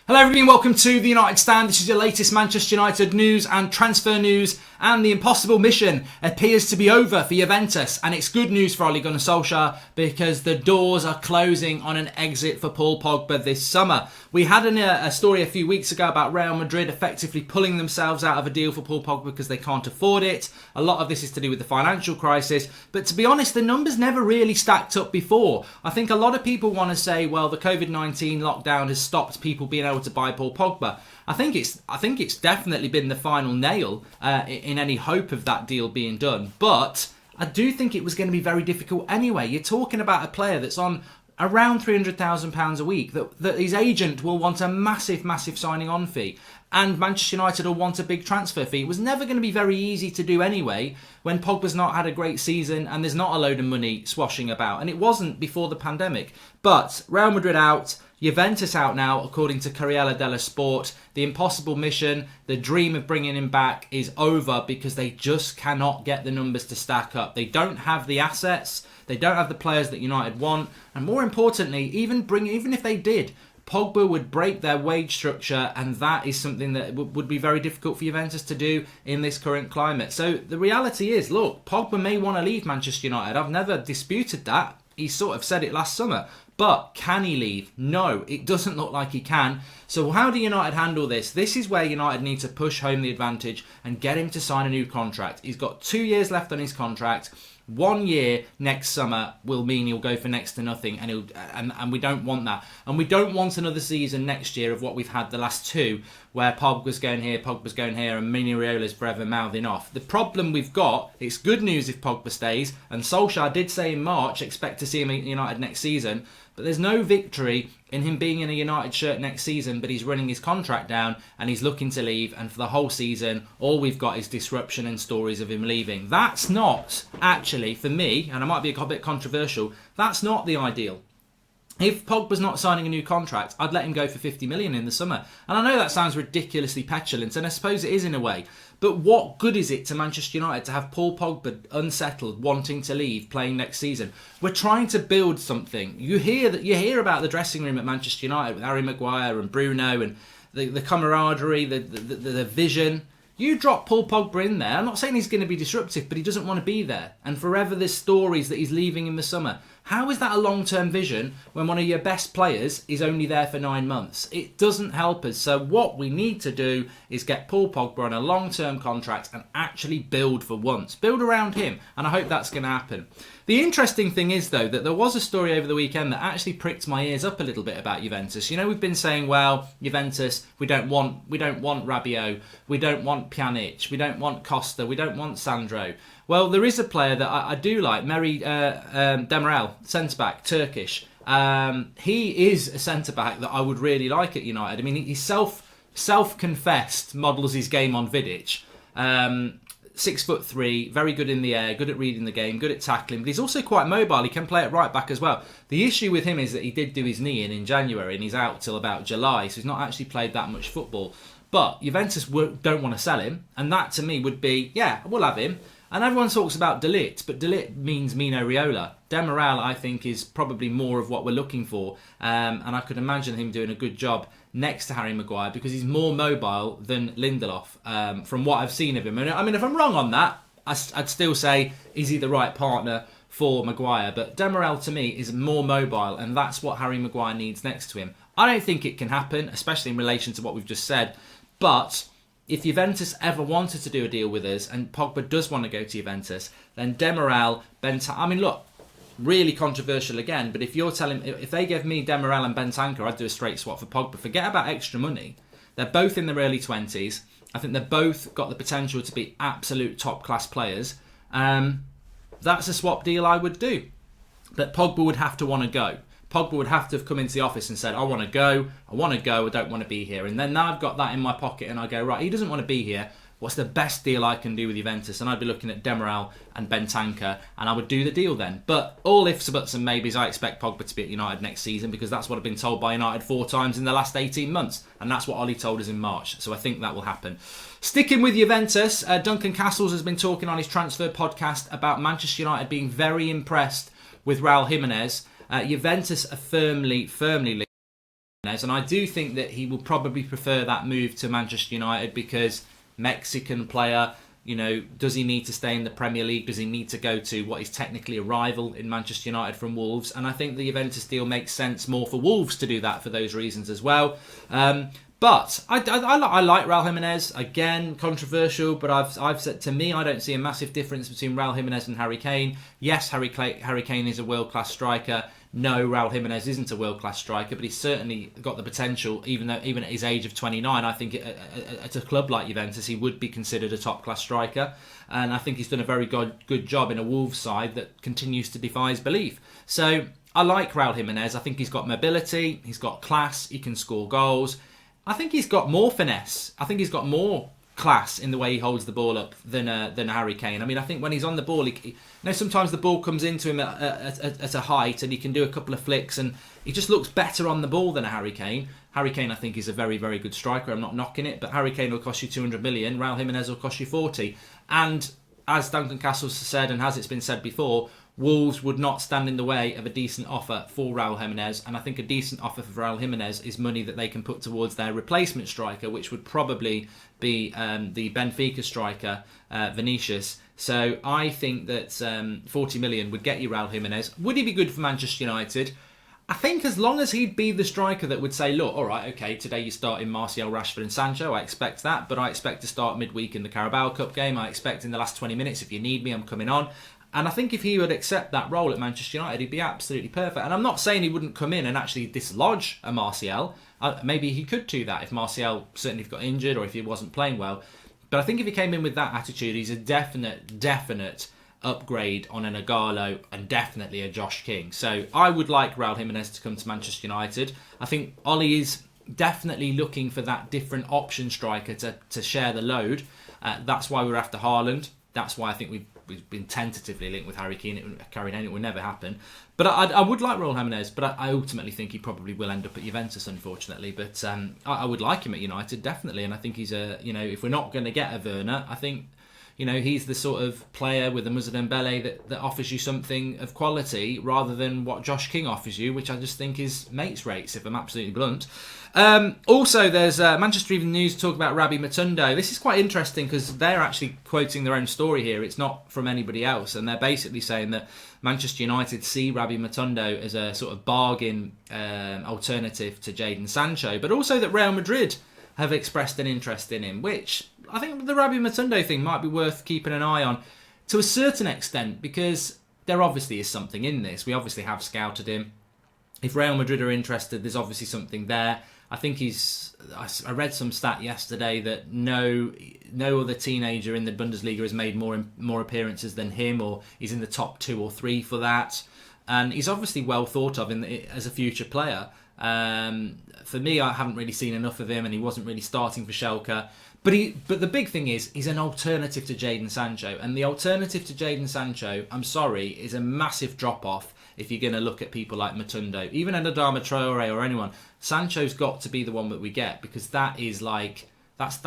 Hello everybody and welcome to the United Stand. This is your latest Manchester United news and transfer news, and the impossible mission appears to be over for Juventus, and it's good news for Ole Gunnar Solskjaer because the doors are closing on an exit for Paul Pogba this summer. We had a story a few weeks ago about Real Madrid effectively pulling themselves out of a deal for Paul Pogba because they can't afford it. A lot of this is to do with the financial crisis, but to be honest, the numbers never really stacked up before. I think a lot of people want to say, well, the COVID-19 lockdown has stopped people being able to buy Paul Pogba. I think it's definitely been the final nail in any hope of that deal being done. But I do think it was going to be very difficult anyway. You're talking about a player that's on around £300,000 a week, that his agent will want a massive signing on fee, and Manchester United will want a big transfer fee. It was never going to be very easy to do anyway when Pogba's not had a great season and there's not a load of money swashing about, and it wasn't before the pandemic. But Real Madrid out, Juventus out now, according to Corriere dello Sport. The impossible mission, the dream of bringing him back, is over because they just cannot get the numbers to stack up. They don't have the assets, they don't have the players that United want, and more importantly, even if they did, Pogba would break their wage structure, and that is something that would be very difficult for Juventus to do in this current climate. So the reality is, look, Pogba may want to leave Manchester United. I've never disputed that. He sort of said it last summer. But can he leave? No, it doesn't look like he can. So how do United handle this? This is where United need to push home the advantage and get him to sign a new contract. He's got 2 years left on his contract. 1 year next summer will mean he'll go for next to nothing, and we don't want that. And we don't want another season next year of what we've had the last two, where Pogba's going here, and Mini Riola's forever mouthing off. The problem we've got, it's good news if Pogba stays, and Solskjaer did say in March, expect to see him at United next season, but there's no victory in him being in a United shirt next season, but he's running his contract down and he's looking to leave, and for the whole season, all we've got is disruption and stories of him leaving. That's not, actually, for me, and I might be a bit controversial, that's not the ideal. If Pogba's not signing a new contract, I'd let him go for 50 million in the summer. And I know that sounds ridiculously petulant, and I suppose it is in a way. But what good is it to Manchester United to have Paul Pogba unsettled, wanting to leave, playing next season? We're trying to build something. You hear about the dressing room at Manchester United with Harry Maguire and Bruno and the camaraderie, the vision. You drop Paul Pogba in there, I'm not saying he's going to be disruptive, but he doesn't want to be there. And forever there's stories that he's leaving in the summer. How is that a long-term vision when one of your best players is only there for 9 months? It doesn't help us. So what we need to do is get Paul Pogba on a long-term contract and actually build for once. Build around him, and I hope that's going to happen. The interesting thing is, though, that there was a story over the weekend that actually pricked my ears up a little bit about Juventus. You know, we've been saying, well, Juventus, we don't want Rabiot, we don't want Pjanic, we don't want Costa, we don't want Sandro. Well, there is a player that I do like, Meri Demiral, centre-back, Turkish. He is a centre-back that I would really like at United. I mean, he self-confessed models his game on Vidic. 6'3", very good in the air, good at reading the game, good at tackling, but he's also quite mobile. He can play at right back as well. The issue with him is that he did do his knee in January and he's out till about July, so he's not actually played that much football. But Juventus don't want to sell him, and that to me would be, yeah, we'll have him. And everyone talks about De Ligt, but De Ligt means Mino Raiola. Demiral, I think, is probably more of what we're looking for, and I could imagine him doing a good job next to Harry Maguire because he's more mobile than Lindelof, from what I've seen of him. I mean, if I'm wrong on that, I'd still say, is he the right partner for Maguire? But Demiral, to me, is more mobile, and that's what Harry Maguire needs next to him. I don't think it can happen, especially in relation to what we've just said, but if Juventus ever wanted to do a deal with us, and Pogba does want to go to Juventus, then Demiral, I mean, look, really controversial again, but if they gave me Demiral and Bentancur, I'd do a straight swap for Pogba. Forget about extra money. They're both in their early 20s. I think they've both got the potential to be absolute top-class players. That's a swap deal I would do. But Pogba would have to want to go. Pogba would have to have come into the office and said, I want to go, I don't want to be here. And then now I've got that in my pocket and I go, right, he doesn't want to be here. What's the best deal I can do with Juventus? And I'd be looking at Demiral and Bentancur, and I would do the deal then. But all ifs, buts and maybes, I expect Pogba to be at United next season because that's what I've been told by United 4 times in the last 18 months. And that's what Ollie told us in March. So I think that will happen. Sticking with Juventus, Duncan Castles has been talking on his transfer podcast about Manchester United being very impressed with Raul Jimenez. Juventus are firmly linked And I do think that he will probably prefer that move to Manchester United because Mexican player, you know, does he need to stay in the Premier League? Does he need to go to what is technically a rival in Manchester United from Wolves? And I think the Juventus deal makes sense more for Wolves to do that for those reasons as well. But I like Raul Jimenez. Again, controversial, but I've said, to me, I don't see a massive difference between Raul Jimenez and Harry Kane. Yes, Harry Kane is a world-class striker. No, Raul Jimenez isn't a world-class striker, but he's certainly got the potential, even at his age of 29, I think at a club like Juventus, he would be considered a top-class striker. And I think he's done a very good job in a Wolves side that continues to defy his belief. So I like Raul Jimenez. I think he's got mobility, he's got class, he can score goals. I think he's got more finesse. I think he's got more class in the way he holds the ball up than Harry Kane. I mean, I think when he's on the ball, sometimes the ball comes into him at a height and he can do a couple of flicks and he just looks better on the ball than a Harry Kane. Harry Kane, I think, is a very, very good striker. I'm not knocking it, but Harry Kane will cost you 200 million. Raul Jimenez will cost you 40. And as Duncan Castles said, and as it's been said before, Wolves would not stand in the way of a decent offer for Raul Jimenez, and I think a decent offer for Raul Jimenez is money that they can put towards their replacement striker, which would probably be the Benfica striker, Vinicius. So I think that 40 million would get you Raul Jimenez. Would he be good for Manchester United? I think as long as he'd be the striker that would say, look, all right, okay, today you're starting Martial, Rashford and Sancho, I expect that, but I expect to start midweek in the Carabao Cup game. I expect in the last 20 minutes, if you need me, I'm coming on. And I think if he would accept that role at Manchester United, he'd be absolutely perfect. And I'm not saying he wouldn't come in and actually dislodge a Martial. Maybe he could do that if Martial certainly got injured or if he wasn't playing well. But I think if he came in with that attitude, he's a definite upgrade on an Ighalo and definitely a Josh King. So I would like Raul Jimenez to come to Manchester United. I think Ollie is definitely looking for that different option striker to share the load. That's why we're after Haaland. That's why I think we've been tentatively linked with Harry Kane. It will never happen. But I would like Raul Jimenez, but I ultimately think he probably will end up at Juventus, unfortunately. But I would like him at United, definitely. And I think he's if we're not going to get a Werner, I think, he's the sort of player with a Moussa Dembele that offers you something of quality rather than what Josh King offers you, which I just think is mates rates, if I'm absolutely blunt. Also, there's Manchester Evening News talk about Rabiot Matundo. This is quite interesting because they're actually quoting their own story here. It's not from anybody else, and they're basically saying that Manchester United see Rabiot Matundo as a sort of bargain alternative to Jadon Sancho, but also that Real Madrid have expressed an interest in him, which I think the Rabiot Matundo thing might be worth keeping an eye on to a certain extent, because there obviously is something in this. We obviously have scouted him. If Real Madrid are interested, there's obviously something there. I think I read some stat yesterday that no other teenager in the Bundesliga has made more appearances than him, or he's in the top 2 or 3 for that. And he's obviously well thought of as a future player. For me, I haven't really seen enough of him, and he wasn't really starting for Schalke. But the big thing is, he's an alternative to Jadon Sancho. And the alternative to Jadon Sancho, I'm sorry, is a massive drop-off if you're going to look at people like Matundo. Even Adama Traore or anyone, Sancho's got to be the one that we get, because that is like, that's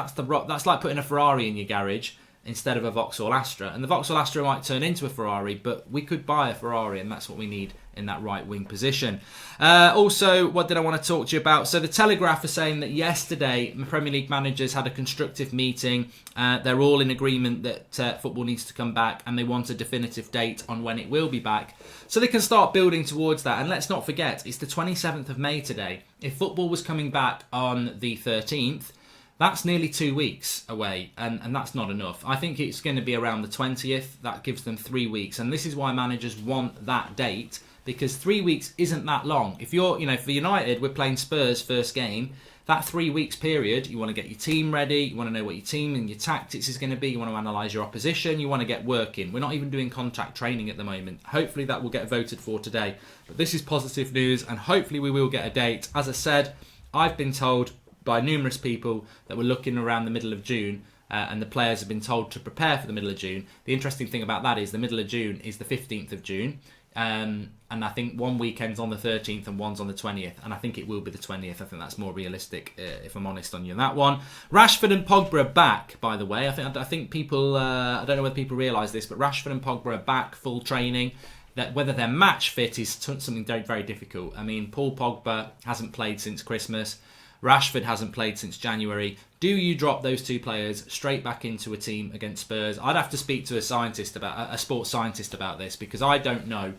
like putting a Ferrari in your garage instead of a Vauxhall Astra. And the Vauxhall Astra might turn into a Ferrari, but we could buy a Ferrari, and that's what we need in that right wing position. Also, what did I want to talk to you about? So the Telegraph are saying that yesterday Premier League managers had a constructive meeting. They're all in agreement that football needs to come back, and they want a definitive date on when it will be back, so they can start building towards that. And let's not forget, it's the 27th of May today. If football was coming back on the 13th, that's nearly 2 weeks away, and that's not enough. I think it's going to be around the 20th. That gives them 3 weeks, and this is why managers want that date, because 3 weeks isn't that long. If you're, for United, we're playing Spurs first game. That 3 weeks period, you want to get your team ready, you want to know what your team and your tactics is going to be, you want to analyse your opposition, you want to get working. We're not even doing contact training at the moment. Hopefully that will get voted for today. But this is positive news, and hopefully we will get a date. As I said, I've been told by numerous people that we're looking around the middle of June, and the players have been told to prepare for the middle of June. The interesting thing about that is the middle of June is the 15th of June, and I think one weekend's on the 13th and one's on the 20th, and I think it will be the 20th. I think that's more realistic, if I'm honest on you on that one. Rashford and Pogba are back, by the way. I think people, I don't know whether people realise this, but Rashford and Pogba are back, full training. that whether they're match fit is something very, very difficult. I mean, Paul Pogba hasn't played since Christmas. Rashford hasn't played since January. Do you drop those two players straight back into a team against Spurs? I'd have to speak to a sports scientist about this, because I don't know.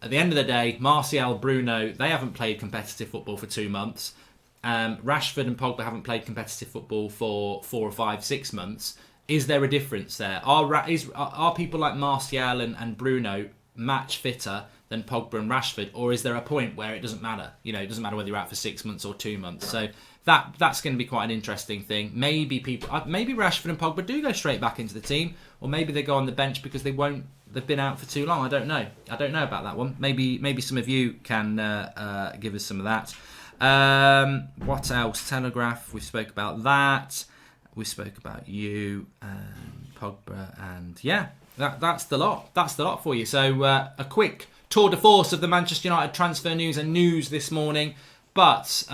At the end of the day, Martial, Bruno, they haven't played competitive football for 2 months. Rashford and Pogba haven't played competitive football for 4 or 5, 6 months. Is there a difference there? Are people like Martial and Bruno match fitter than Pogba and Rashford, or is there a point where it doesn't matter? You know, it doesn't matter whether you're out for 6 months or 2 months. So that's going to be quite an interesting thing. Maybe Rashford and Pogba do go straight back into the team, or maybe they go on the bench because they've been out for too long. I don't know about that one. Maybe some of you can give us some of that. What else? Telegraph. We spoke about that. We spoke about you and Pogba, and yeah, that's the lot. That's the lot for you. So a quick tour de force of the Manchester United transfer news and news this morning. But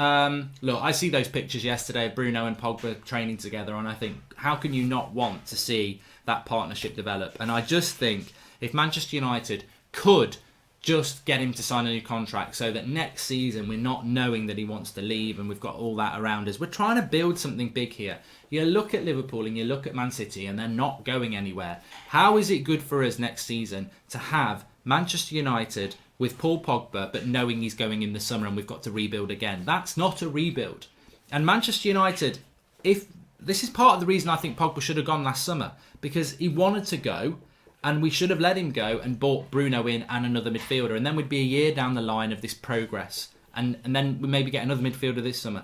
look, I see those pictures yesterday of Bruno and Pogba training together, and I think, how can you not want to see that partnership develop? And I just think if Manchester United could just get him to sign a new contract so that next season we're not knowing that he wants to leave and we've got all that around us. We're trying to build something big here. You look at Liverpool and you look at Man City and they're not going anywhere. How is it good for us next season to have Manchester United with Paul Pogba but knowing he's going in the summer and we've got to rebuild again? That's not a rebuild. And Manchester United, if this is part of the reason I think Pogba should have gone last summer, because he wanted to go, and we should have let him go and bought Bruno in and another midfielder. And then we'd be a year down the line of this progress. And then we maybe get another midfielder this summer.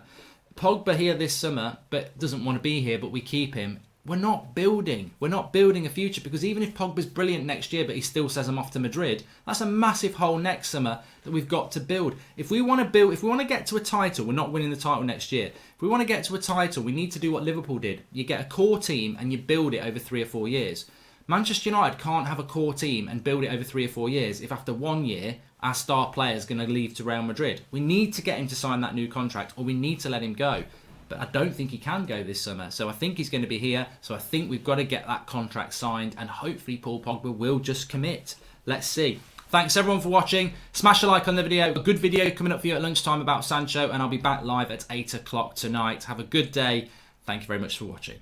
Pogba here this summer, but doesn't want to be here, but we keep him. We're not building. We're not building a future, because even if Pogba's brilliant next year, but he still says I'm off to Madrid, that's a massive hole next summer that we've got to build. If we want to get to a title, we're not winning the title next year. If we want to get to a title, we need to do what Liverpool did. You get a core team and you build it over 3 or 4 years. Manchester United can't have a core team and build it over 3 or 4 years if after 1 year our star player is going to leave to Real Madrid. We need to get him to sign that new contract, or we need to let him go. But I don't think he can go this summer. So I think he's going to be here. So I think we've got to get that contract signed, and hopefully Paul Pogba will just commit. Let's see. Thanks everyone for watching. Smash a like on the video. A good video coming up for you at lunchtime about Sancho, and I'll be back live at 8 o'clock tonight. Have a good day. Thank you very much for watching.